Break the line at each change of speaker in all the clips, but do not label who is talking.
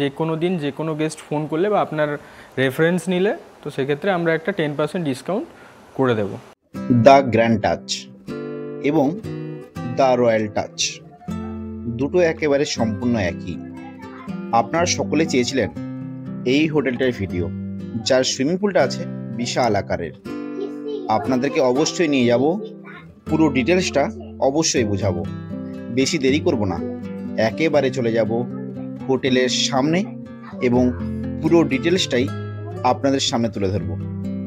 যে কোনো দিন যে কোনো গেস্ট ফোন করলে বা আপনার রেফারেন্স নিলে তো সেক্ষেত্রে আমরা একটা 10% ডিসকাউন্ট করে দেবো।
দ্য গ্র্যান্ড টাচ এবং দ্য রয়্যাল টাচ দুটো একেবারে সম্পূর্ণ একই। আপনারা সকলে চেয়েছিলেন এই হোটেলটার ভিডিও, যার সুইমিং পুলটা আছে বিশাল আকারের। আপনাদেরকে অবশ্যই নিয়ে যাব, পুরো ডিটেলসটা অবশ্যই বোঝাবো। বেশি দেরি করব না, একেবারে চলে যাব হোটেলের সামনে এবং পুরো ডিটেলসটাই আপনাদের সামনে তুলে ধরবো।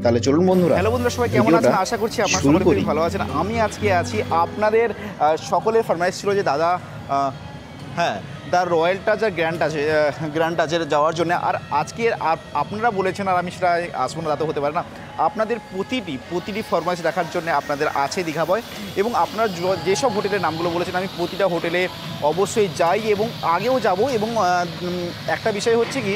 তাহলে চলুন বন্ধুরা।
হ্যালো বন্ধুরা, সবাই কেমন আছেন? আশা করছি আপনারা সকলে খুবই ভালো আছেন। আমি আজকে আছি, আপনাদের সকলের ফরমাইশ ছিল যে দাদা হ্যাঁ দ্য রয়্যাল টাচ আর গ্র্যান্ড টাচের যাওয়ার জন্য। আর আজকে আপনারা বলেছেন আর আমি সেটা আসবো না, তাতে হতে পারে না। আপনাদের প্রতিটি ফরমাইশ দেখার জন্য আপনাদের আছে দীঘা বয়, এবং আপনারা যেসব হোটেলের নামগুলো বলেছেন আমি প্রতিটা হোটেলে অবশ্যই যাই এবং আগেও যাব। এবং একটা বিষয় হচ্ছে কি,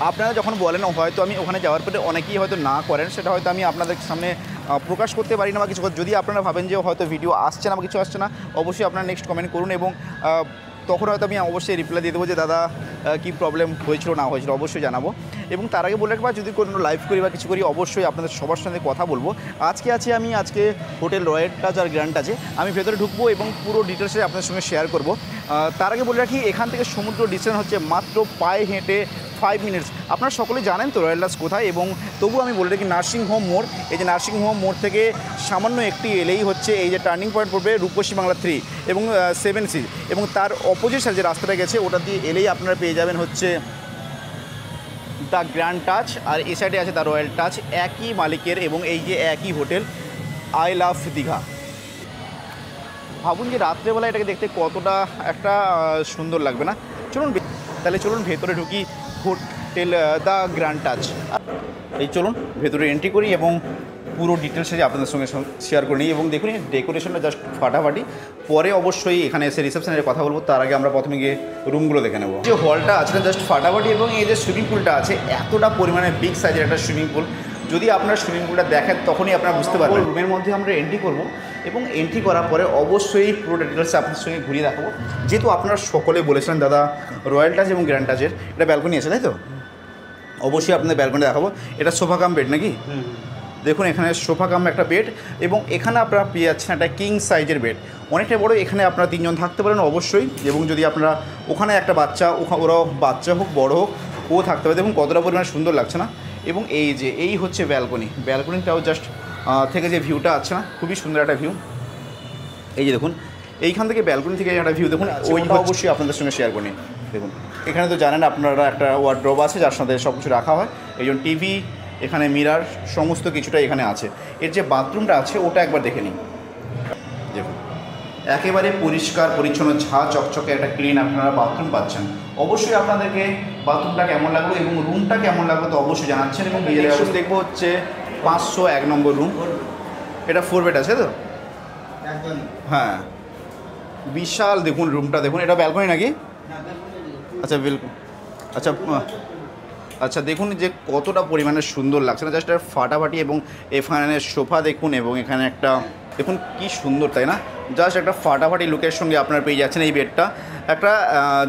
আপনারা যখন বলেন হয়তো আমি ওখানে যাওয়ার পরে অনেকেই হয়তো না করেন, সেটা হয়তো আমি আপনাদের সামনে প্রকাশ করতে পারি না বা কিছু। যদি আপনারা ভাবেন যে হয়তো ভিডিও আসছে না বা কিছু আসছে না, অবশ্যই আপনারা নেক্সট কমেন্ট করুন এবং তখন হয়তো আমি অবশ্যই রিপ্লাই দিয়ে দেবো যে দাদা কী প্রবলেম হয়েছিল না হয়েছিল অবশ্যই জানাবো। এবং তার আগে বলে রাখবো, যদি কোনো লাইভ করি বা কিছু করি অবশ্যই আপনাদের সবার সঙ্গে কথা বলবো। আমি আজকে হোটেল রয়্যাল টাচ আর গ্র্যান্ড টাচে আমি ভেতরে ঢুকবো এবং পুরো ডিটেলসে আপনাদের সঙ্গে শেয়ার করব। তার আগে বলে রাখি, এখান থেকে সমুদ্র ডিস্টেন্স হচ্ছে মাত্র পায়ে হেঁটে 5 মিনিটস। আপনারা সকলে জানেন তো রয়্যাল টাচ কোথায়, এবং তবু আমি বলে রাখি নার্সিং হোম মোড়। এই যে নার্সিং হোম মোড় থেকে সামান্য একটি এলেই হচ্ছে এই যে টার্নিং পয়েন্ট পড়বে রূপসী বাংলা 3 এবং 7C, এবং তার অপোজিট সাইড যে রাস্তাটা গেছে ওটা দিয়ে এলেই আপনারা পেয়ে যাবেন হচ্ছে দ্য গ্র্যান্ড টাচ, আর এই সাইডে আছে দ্য রয়্যাল টাচ, একই মালিকের এবং এই যে একই হোটেল আই লাভ দীঘা। ভাবুন যে রাত্রেবেলা এটাকে দেখতে কতটা একটা সুন্দর লাগবে না? চলুন ভেতরে ঢুকি হোটেল দ্য গ্র্যান্ড টাচ। এই চলুন ভেতরে এন্ট্রি করি এবং পুরো ডিটেলসে আপনাদের সঙ্গে শেয়ার করে নিই। এবং দেখুন ডেকোরেশনটা জাস্ট ফাটাফাটি। পরে অবশ্যই এখানে এসে রিসেপশনের কথা বলবো, তার আগে আমরা প্রথমে গিয়ে রুমগুলো দেখে নেব। যে হলটা আছে জাস্ট ফাটাফাটি, এবং এই যে সুইমিং পুলটা আছে এতটা পরিমাণে বিগ সাইজের একটা সুইমিং পুল। যদি আপনারা সুইমিং পুলটা দেখেন তখনই আপনারা বুঝতে পারবেন। রুমের মধ্যে আমরা এন্ট্রি করব এবং এন্ট্রি করার পরে অবশ্যই পুরো ডিটেলসে আপনার সঙ্গে ঘুরিয়ে দেখাবো। যেহেতু আপনারা সকলে বলেছিলেন দাদা রয়্যাল টাচ এবং গ্র্যান্ড টাচের এটা ব্যালকনি আছে, তাই তো? অবশ্যই আপনাদের ব্যালকনি দেখাবো। এটা সোফা কাম বেড নাকি? দেখুন এখানে সোফা কাম একটা বেড, এবং এখানে আপনারা পেয়ে যাচ্ছেন একটা কিং সাইজের বেড, অনেকটা বড়। এখানে আপনারা 3 জন থাকতে পারেন অবশ্যই। এবং যদি আপনারা ওখানে একটা বাচ্চা, ওরা বাচ্চা হোক বড় হোক ও থাকতে পারে। দেখুন কতটা পরিমাণে সুন্দর লাগছে না? এবং এই হচ্ছে ব্যালকনিটাও জাস্ট থেকে যে ভিউটা আছে না, খুবই সুন্দর একটা ভিউ। এই যে দেখুন এইখান থেকে ব্যালকনি থেকে একটা ভিউ দেখুন, ওইটা অবশ্যই আপনাদের সঙ্গে শেয়ার করি। দেখুন এখানে তো জানেন আপনারা একটা ওয়ার্ড্রোব আছে যার সাথে সব কিছু রাখা হয়, এই জন্য টিভি, এখানে মিরার, সমস্ত কিছুটা এখানে আছে। এর যে বাথরুমটা আছে ওটা একবার দেখে নিন। দেখুন একেবারে পরিষ্কার পরিচ্ছন্ন, ঝা চকচকে একটা ক্লিন আপনারা বাথরুম পাচ্ছেন। অবশ্যই আপনাদেরকে বাথরুমটা কেমন লাগলো এবং রুমটা কেমন লাগলো তো অবশ্যই জানাচ্ছেন। এবং দেখবো হচ্ছে 501 নম্বর রুম, এটা 4 বেড আছে তো? হ্যাঁ বিশাল। দেখুন রুমটা দেখুন, এটা ব্যালকনি নাকি? আচ্ছা আচ্ছা দেখুন যে কতটা পরিমাণে সুন্দর লাগছে না, জাস্ট ফাটাফাটি। এবং এখানে সোফা দেখুন, এবং এখানে একটা দেখুন কি সুন্দর, তাই না? জাস্ট একটা ফাটাফাটি লুকের সঙ্গে আপনারা পেয়ে যাচ্ছেন এই বেডটা। একটা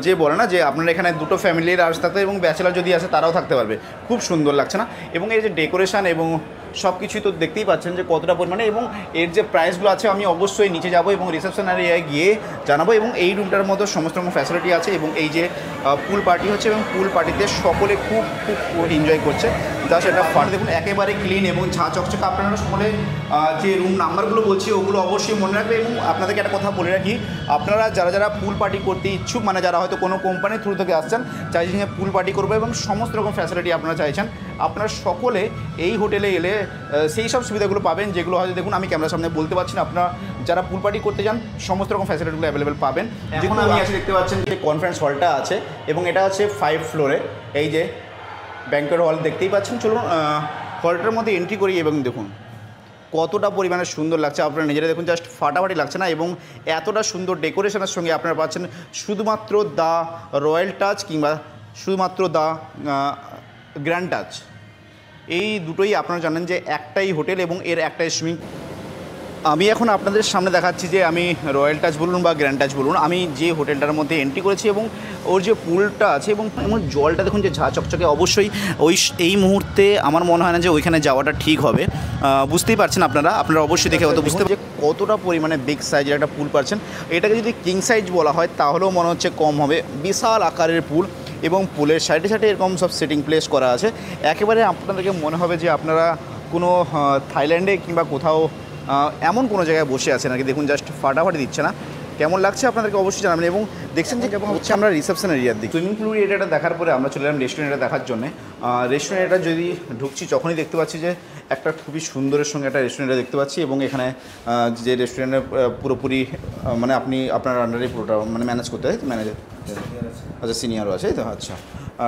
যে বলে না যে আপনারা এখানে দুটো ফ্যামিলির আসতে থাকতে এবং ব্যাচেলার যদি আসে তারাও থাকতে পারবে, খুব সুন্দর লাগছে না? এবং এই যে ডেকোরেশন এবং সব কিছুই তো দেখতেই পাচ্ছেন যে কতটা পরিমাণে। এবং এর যে প্রাইসগুলো আছে আমি অবশ্যই নিচে যাব এবং রিসেপশন এরিয়ায় গিয়ে জানাবো। এবং এই রুমটার মধ্যে সমস্ত রকম ফ্যাসিলিটি আছে, এবং এই যে পুল পার্টি হচ্ছে এবং পুল পার্টিতে সকলে খুব এনজয় করছে। জাস্ট এটা ফাটা দেখুন একেবারে ক্লিন এবং ঝা চকচকে। আপনারা সকলে যে রুম নাম্বারগুলো বলছি ওগুলো অবশ্যই মনে রাখবে। এবং আপনাদেরকে একটা কথা বলে রাখি, আপনারা যারা পুল পার্টি করতে ইচ্ছুক, মানে যারা হয়তো কোনো কোম্পানির থ্রু থেকে আসছেন, চাইছেন যে পুল পার্টি করবে এবং সমস্ত রকম ফ্যাসিলিটি আপনারা চাইছেন, আপনারা সকলে এই হোটেলে এলে সেই সব সুবিধাগুলো পাবেন যেগুলো হয়তো দেখুন আমি ক্যামেরার সামনে বলতে পারছি না। আপনারা যারা পুল পার্টি করতে চান সমস্ত রকম ফ্যাসিলিটিগুলো অ্যাভেলেবেল পাবেন। যেগুলো আমি আজকে দেখতে পাচ্ছেন যে কনফারেন্স হলটা আছে, এবং এটা আছে 5 ফ্লোরে। এই যে ব্যাংকোয়েট হল দেখতেই পাচ্ছেন। চলুন হলটার মধ্যে এন্ট্রি করি এবং দেখুন কতটা পরিমাণে সুন্দর লাগছে। আপনারা নিজেরা দেখুন জাস্ট ফাটাফাটি লাগছে না? এবং এতটা সুন্দর ডেকোরেশনের সঙ্গে আপনারা পাচ্ছেন শুধুমাত্র দ্য রয়্যাল টাচ কিংবা শুধুমাত্র দ্য গ্র্যান্ড টাচ। এই দুটোই আপনারা জানেন যে একটাই হোটেল এবং এর একটাই সুইমিং। আমি এখন আপনাদের সামনে দেখাচ্ছি যে আমি রয়্যাল টাচ বলুন বা গ্র্যান্ড টাচ বলুন, আমি যে হোটেলটার মধ্যে এন্ট্রি করেছি এবং ওর যে পুলটা আছে এবং জলটা দেখুন যে ঝা চকচকে, অবশ্যই এই মুহূর্তে আমার মনে হয় না যে ওইখানে যাওয়াটা ঠিক হবে। বুঝতেই পারছেন আপনারা অবশ্যই দেখে হয়তো বুঝতে যে কতটা পরিমাণে বিগ সাইজের একটা পুল পাচ্ছেন। এটাকে যদি কিং সাইজ বলা হয় তাহলেও মনে হচ্ছে কম হবে। বিশাল আকারের পুল এবং পুলের সাইডে সাইডে এরকম সব সিটিং প্লেস করা আছে। একেবারে আপনাদেরকে মনে হবে যে আপনারা কোনো থাইল্যান্ডে কিংবা কোথাও এমন কোনো জায়গায় বসে আছেন আর কি। দেখুন জাস্ট ফাটাফাটি দিচ্ছে না, কেমন লাগছে আপনাদেরকে অবশ্যই জানাবেন। এবং দেখছেন যে হচ্ছে আমরা রিসেপশন এরিয়ার দিক, সুইমিং পুল এরিয়াটা দেখার পরে আমরা চলে এলাম রেস্টুরেন্টটা দেখার জন্য। রেস্টুরেন্টটা যদি ঢুকছি তখনই দেখতে পাচ্ছি যে একটা খুবই সুন্দরের সঙ্গে একটা রেস্টুরেন্টটা দেখতে পাচ্ছি এবং এখানে যে রেস্টুরেন্টের পুরোপুরি মানে আপনি আপনার আন্ডারে পুরোটা মানে ম্যানেজ করতে হয়, ম্যানেজার আচ্ছা সিনিয়রও আছে তো, আচ্ছা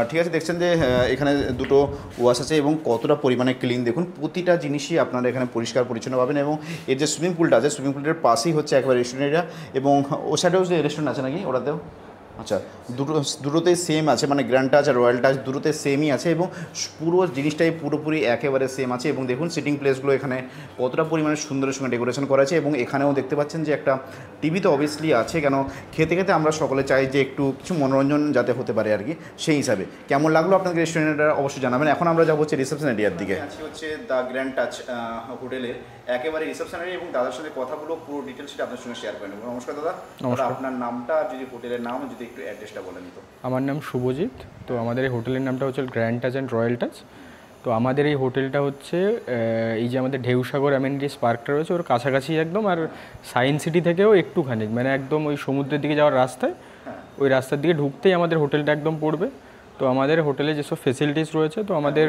ঠিক আছে। দেখছেন যে এখানে দুটো ওয়াশ আছে এবং কতটা পরিমাণে ক্লিন, দেখুন প্রতিটা জিনিসই আপনারা এখানে পরিষ্কার পরিচ্ছন্ন পাবেন। এবং এর যে সুইমিং পুলটা আছে, সুইমিং পুলটার পাশেই হচ্ছে একবার রেস্টুরেন্ট এরিয়া এবং ও সাইডেও যে রেস্টুরেন্ট আছে নাকি ওটাতেও, আচ্ছা দুটোতেই সেম আছে, মানে গ্র্যান্ড টাচ আর রয়্যাল টাচ দুটোতে সেমই আছে এবং পুরো জিনিসটাই পুরোপুরি একেবারে সেম আছে। এবং দেখুন সিটিং প্লেসগুলো এখানে কতটা পরিমাণে সুন্দরের সঙ্গে ডেকোরেশন করা আছে। এবং এখানেও দেখতে পাচ্ছেন যে একটা টিভি তো অবভিয়াসলি আছে, কেন খেতে খেতে আমরা সকলে চাই যে একটু কিছু মনোরঞ্জন যাতে হতে পারে আর কি। সেই হিসাবে কেমন লাগলো আপনাদের রেস্টুরেন্টটা অবশ্যই জানাবেন। এখন আমরা যাবো হচ্ছে রিসেপশন এরিয়ার দিকে। আজকে হচ্ছে দ্য গ্র্যান্ড টাচ হোটেলের একেবারে রিসেপশন এরিয়া এবং দাদার সাথে কথাগুলো পুরো ডিটেলস সেটা আপনার সঙ্গে শেয়ার করে নেব। নমস্কার দাদা, আপনার নামটা যদি হোটেলের নাম যদি একটু অ্যাড্রেসটা বলেন তো।
আমার নাম শুভজিৎ। তো আমাদের এই হোটেলের নামটা হচ্ছে grand touch and royal touch. তো আমাদের এই হোটেলটা হচ্ছে এই যে আমাদের ঢেউসাগর অ্যামেনিটিস পার্কটা রয়েছে ওর কাছাকাছি একদম, আর সায়েন্স সিটি থেকেও একটুখানি মানে একদম ওই সমুদ্রের দিকে যাওয়ার রাস্তায়, ওই রাস্তার দিকে ঢুকতেই আমাদের হোটেলটা একদম পড়বে। তো আমাদের হোটেলে যেসব ফেসিলিটিস রয়েছে, তো আমাদের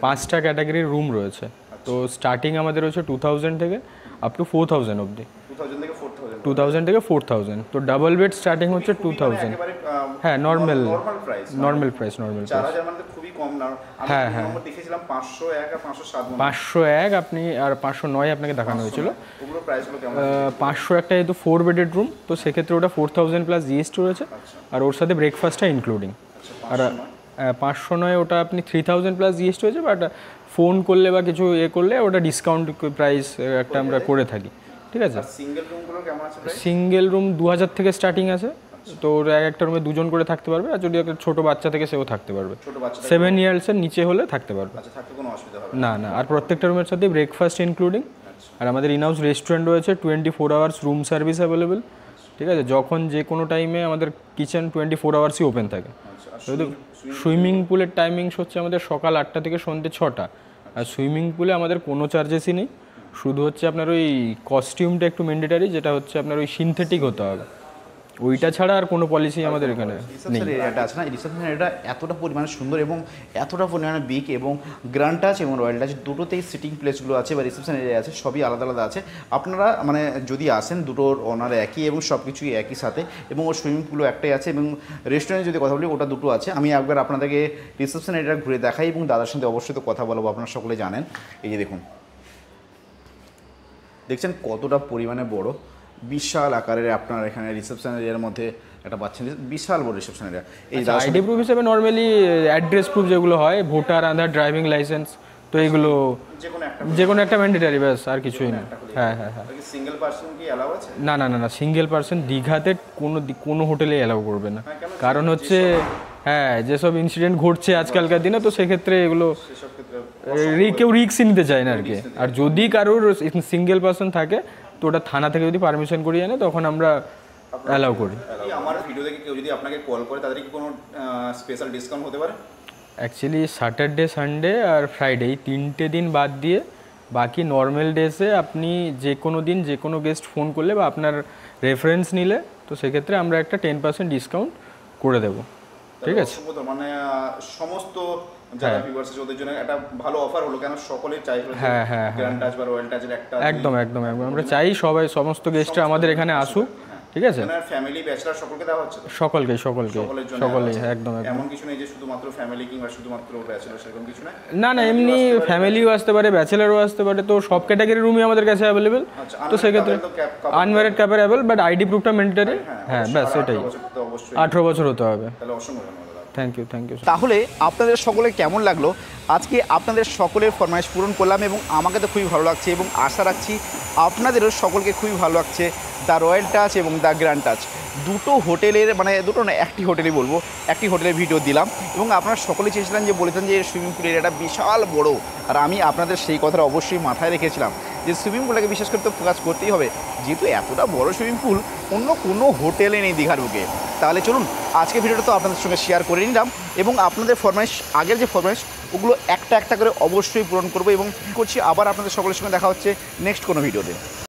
5টা ক্যাটাগরির রুম রয়েছে। তো স্টার্টিং আমাদের রয়েছে 2000 থেকে আপ টু 4000 অবধি। 2000 থেকে 4000। তো ডাবল বেড স্টার্টিং হচ্ছে 2000। হ্যাঁ নর্মাল প্রাইস।
4000 মানে খুবই কম না।
হ্যাঁ হ্যাঁ
দেখেছিলাম 501 আর 507,
501 আপনি আর 509 আপনাকে দেখানো হয়েছিল।
ওগুলো প্রাইসগুলো কেমন?
501টা যেহেতু 4 বেডেড রুম, তো সেক্ষেত্রে ওটা 4000 প্লাস জিএসটি রয়েছে, আর ওর সাথে ব্রেকফাস্টটা ইনক্লুডিং। আর 509 ওটা আপনি 3000 প্লাস জিএসটি হয়েছে, বাট ফোন করলে বা কিছু করলে ওটা ডিসকাউন্ট প্রাইস একটা আমরা করে থাকি, ঠিক আছে।
সিঙ্গেল রুমগুলো কেমন আছে?
সিঙ্গেল রুম 2000 থেকে স্টার্টিং আছে। তো ওরা একটা রুমে দুজন করে থাকতে পারবে, আর যদি একটা ছোটো বাচ্চা থেকে সেও থাকতে পারবে, 7 ইয়ার্সের নিচে হলে থাকতে পারবে।
আচ্ছা, থাকতে কোনো অসুবিধা হবে
না না। আর প্রত্যেকটা রুমের সাথে ব্রেকফাস্ট ইনক্লুডিং। আর আমাদের ইনহাউস রেস্টুরেন্ট রয়েছে, 24 আওয়ার্স রুম সার্ভিস অ্যাভেলেবেল, ঠিক আছে। যখন যে কোনো টাইমে আমাদের কিচেন 24 আওয়ার্সই ওপেন থাকে। সুইমিং পুলের টাইমিংস হচ্ছে আমাদের সকাল 8টা থেকে সন্ধ্যে 6টা। আর সুইমিং পুলে আমাদের কোনো চার্জেসই নেই, শুধু হচ্ছে আপনার ওই কস্টিউমটা একটু ম্যান্ডেটারি, যেটা হচ্ছে আপনার ওই সিনথেটিক হতে হবে, ওইটা ছাড়া আর কোনো পলিসি আমাদের এখানে নেই।
এটা আছে না, রিসেপশন এটা এতটা পরিমাণে সুন্দর এবং এতটা পরিমাণে বিগ, এবং গ্র্যান্ড টাচ এবং রয়্যাল টাচ দুটোতেই সিটিং প্লেসগুলো আছে বা রিসেপশন এরিয়া আছে, সবই আলাদা আলাদা আছে। আপনারা মানে যদি আসেন দুটোর ওনার একই এবং সব কিছুই একই সাথে, এবং ওর সুইমিং পুলও একটাই আছে, এবং রেস্টুরেন্টে যদি কথা বলি ওটা দুটো আছে। আমি একবার আপনাদেরকে রিসেপশন এরিয়া ঘুরে দেখাই এবং দাদার সাথে অবশ্যই তো কথা বলবো, আপনারা সকলে জানেন। এই যে দেখুন, দেখছেন কতটা পরিমাণে বড়, বিশাল আকারের আপনার এখানে রিসেপশন এরিয়ার মধ্যে একটা পাচ্ছেন, বিশাল বড় রিসেপশন এরিয়া। এই
আইডি প্রুফ হিসেবে নর্মালি অ্যাড্রেস প্রুফ যেগুলো হয়, ভোটার, আধার, ড্রাইভিং লাইসেন্স, তো এগুলো যে কোনো একটা ম্যান্ডেটারি, ব্যাস আর কিছুই না। হ্যাঁ হ্যাঁ হ্যাঁ।
সিঙ্গেল পারসন কি অ্যালাউ আছে?
না না না না, সিঙ্গেল পারসন দীঘাতে কোনো হোটেলে অ্যালাউ করবে না, কারণ হচ্ছে হ্যাঁ যেসব ইনসিডেন্ট ঘটছে আজকালকার দিনে, তো সেক্ষেত্রে এগুলো কেউ রিস্কই নিতে চায় না আর কি। আর যদি কারোর সিঙ্গেল পারসন থাকে, তো ওটা থানা থেকে যদি পারমিশন করিয়ে আনে তখন আমরা অ্যালাউ করি।
আমার ভিডিও দেখে কেউ যদি আপনাকে কল করে, তাদের কি কোনো স্পেশাল ডিসকাউন্ট হতে পারে?
অ্যাকচুয়ালি স্যাটারডে, সানডে আর ফ্রাইডে এই 3টে দিন বাদ দিয়ে বাকি নর্মাল ডেসে আপনি যে কোনো দিন যে কোনো গেস্ট ফোন করলে বা আপনার রেফারেন্স নিলে, তো সেক্ষেত্রে আমরা একটা 10% ডিসকাউন্ট করে দেবো, ঠিক আছে।
মানে সমস্ত যারা ভিউয়ার্স আছে ওদের জন্য একটা ভালো অফার হলো, কেন সকলেই চাই গ্র্যান্ড টাচ বা রয়্যাল টাচের একটা।
একদম একদম একদম, আমরা চাই সবাই সমস্ত গেস্টরা আমাদের এখানে আসুক, ঠিক আছে।
ফ্যামিলি ব্যাচেলর সকলকে দেওয়া হচ্ছে?
সকলেই একদম।
এমন কিছু নেই যে শুধুমাত্র ফ্যামিলি কিংবা শুধুমাত্র ব্যাচেলর, সেরকম কিছু না।
না না, এমনি ফ্যামিলিও আসতে পারে, ব্যাচেলারও আসতে পারে, তো সব ক্যাটাগরির রুমই আমাদের কাছে অ্যাভেলেবেল। তো সেক্ষেত্রে unmarried couple available, but ID প্রুফটা ম্যান্ডেটারি। হ্যাঁ ব্যাস এটাই, 18 বছর হতে হবে।
তাহলে অসংখ্য ধন্যবাদ।
থ্যাংক ইউ
তাহলে আপনাদের সকলে কেমন লাগলো? আজকে আপনাদের সকলের ফরমাইশ পূরণ করলাম এবং আমাকে তো খুবই ভালো লাগছে এবং আশা রাখছি আপনাদেরও সকলকে খুবই ভালো লাগছে দ্য রয়্যাল টাচ এবং দ্য গ্র্যান্ড টাচ। দুটো হোটেলের মানে দুটো না একটি হোটেলই বলবো, একটি হোটেলের ভিডিও দিলাম এবং আপনারা সকলে চেয়েছিলেন যে বলেছেন যে সুইমিং পুল এরিয়াটা বিশাল বড়, আর আমি আপনাদের সেই কথাটা অবশ্যই মাথায় রেখেছিলাম যে সুইমিং পুলটাকে বিশেষ করে তো ফোকাস করতেই হবে, যেহেতু এতটা বড় সুইমিং পুল অন্য কোনো হোটেলে নেই দীঘার বুকে। তাহলে চলুন আজকে ভিডিওটা তো আপনাদের সঙ্গে শেয়ার করে নিলাম এবং আপনাদের ফরমাইশ, আগের যে ফরমাইশ ওগুলো একটা একটা করে অবশ্যই পূরণ করবো এবং করছি আবার আপনাদের সকলের সঙ্গে দেখা হচ্ছে নেক্সট কোনো ভিডিওতে।